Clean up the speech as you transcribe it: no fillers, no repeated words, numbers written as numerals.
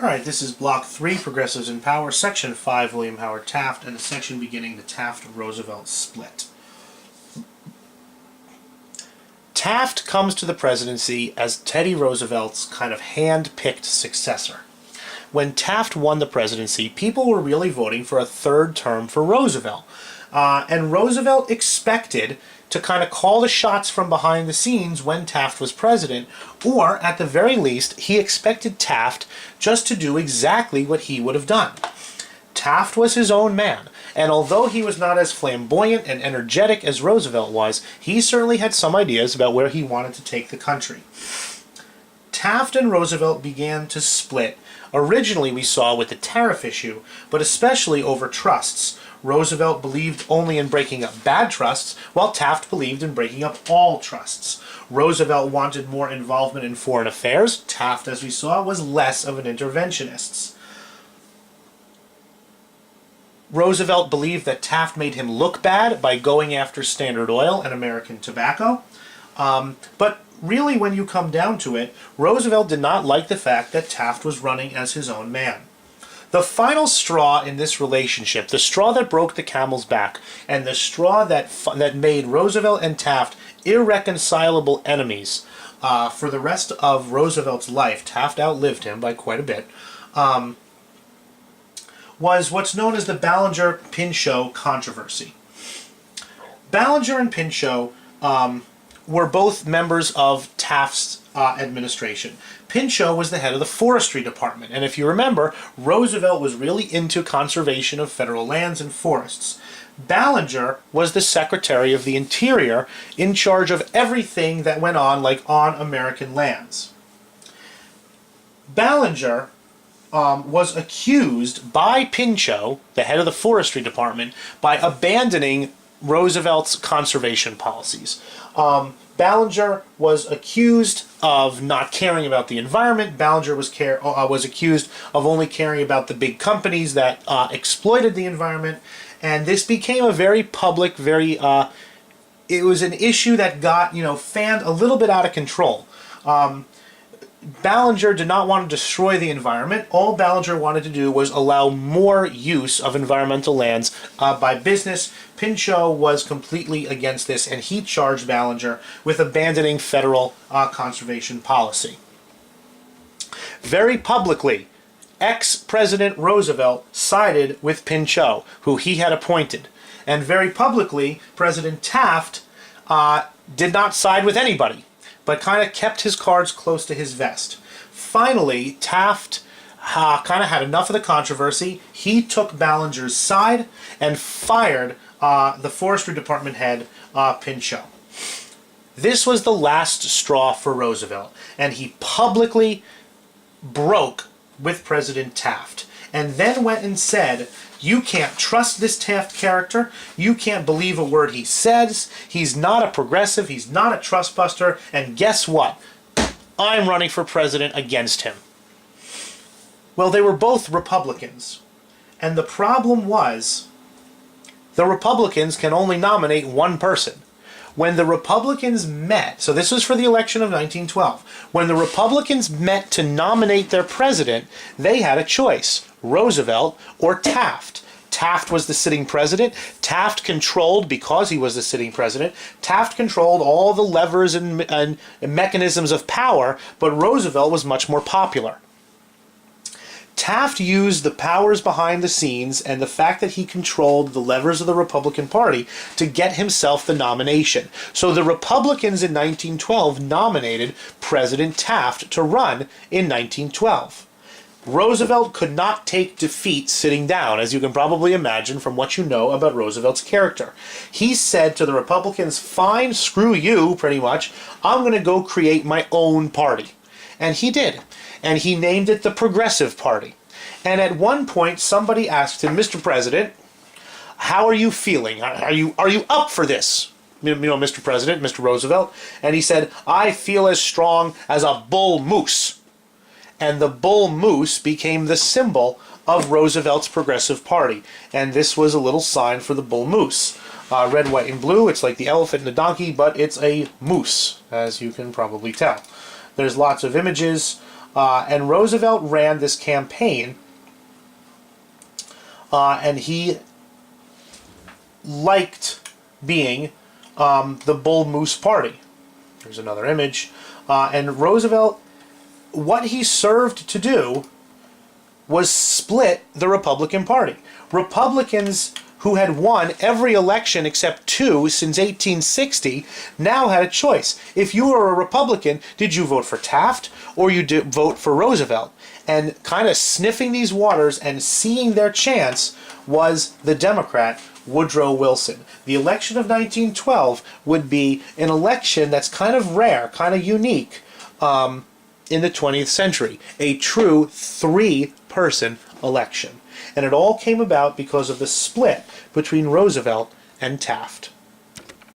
Alright, this is Block 3, Progressives in Power, Section 5, William Howard Taft, and the section beginning the Taft-Roosevelt split. Taft comes to the presidency as Teddy Roosevelt's kind of hand-picked successor. When Taft won the presidency, people were really voting for a third term for Roosevelt. And Roosevelt expected to kind of call the shots from behind the scenes when Taft was president, or at the very least, he expected Taft just to do exactly what he would have done. Taft was his own man, and although he was not as flamboyant and energetic as Roosevelt was, he certainly had some ideas about where he wanted to take the country. Taft and Roosevelt began to split. Originally we saw with the tariff issue, but especially over trusts. Roosevelt believed only in breaking up bad trusts, while Taft believed in breaking up all trusts. Roosevelt wanted more involvement in foreign affairs. Taft, as we saw, was less of an interventionist. Roosevelt believed that Taft made him look bad by going after Standard Oil and American tobacco. But really, when you come down to it, Roosevelt did not like the fact that Taft was running as his own man. The final straw in this relationship, the straw that broke the camel's back, and the straw that made Roosevelt and Taft irreconcilable enemies for the rest of Roosevelt's life — Taft outlived him by quite a bit — was what's known as the Ballinger-Pinchot controversy. Ballinger and Pinchot were both members of Taft's administration. Pinchot was the head of the forestry department, and if you remember, Roosevelt was really into conservation of federal lands and forests. Ballinger was the Secretary of the Interior, in charge of everything that went on, like on American lands. Ballinger was accused by Pinchot, the head of the forestry department, by abandoning Roosevelt's conservation policies. Ballinger was accused of not caring about the environment. Ballinger was accused of only caring about the big companies that exploited the environment, and this became a very public, it was an issue that got, fanned a little bit out of control. Ballinger did not want to destroy the environment. All Ballinger wanted to do was allow more use of environmental lands by business. Pinchot was completely against this, and he charged Ballinger with abandoning federal conservation policy. Very publicly, ex-President Roosevelt sided with Pinchot, who he had appointed. And very publicly, President Taft did not side with anybody, but kind of kept his cards close to his vest. Finally, Taft kind of had enough of the controversy. He took Ballinger's side and fired the forestry department head, Pinchot. This was the last straw for Roosevelt, and he publicly broke with President Taft, and then went and said, "You can't trust this Taft character. You can't believe a word he says. He's not a progressive. He's not a trustbuster. And guess what? I'm running for president against him." Well, they were both Republicans. And the problem was, the Republicans can only nominate one person. When the Republicans met, so this was for the election of 1912, when the Republicans met to nominate their president, they had a choice: Roosevelt or Taft. Taft was the sitting president. Taft controlled, because he was the sitting president, Taft controlled all the levers and mechanisms of power, but Roosevelt was much more popular. Taft used the powers behind the scenes and the fact that he controlled the levers of the Republican Party to get himself the nomination. So the Republicans in 1912 nominated President Taft to run in 1912. Roosevelt could not take defeat sitting down, as you can probably imagine from what you know about Roosevelt's character. He said to the Republicans, "Fine, screw you, pretty much. I'm going to go create my own party." And he did. And he named it the Progressive Party. And at one point, somebody asked him, "Mr. President, how are you feeling? Are you up for this? Mr. President, Mr. Roosevelt?" And he said, "I feel as strong as a bull moose." And the bull moose became the symbol of Roosevelt's Progressive Party. And this was a little sign for the bull moose. Red, white, and blue. It's like the elephant and the donkey, but it's a moose, as you can probably tell. There's lots of images And Roosevelt ran this campaign, and he liked being the Bull Moose Party. Here's another image. And Roosevelt, what he served to do was split the Republican Party. Republicans who had won every election except 2 since 1860 now had a choice. If you were a Republican, did you vote for Taft or you vote for Roosevelt? And kind of sniffing these waters and seeing their chance was the Democrat Woodrow Wilson. The election of 1912 would be an election that's kind of rare, kind of unique in the 20th century. A true 3-person election. And it all came about because of the split between Roosevelt and Taft.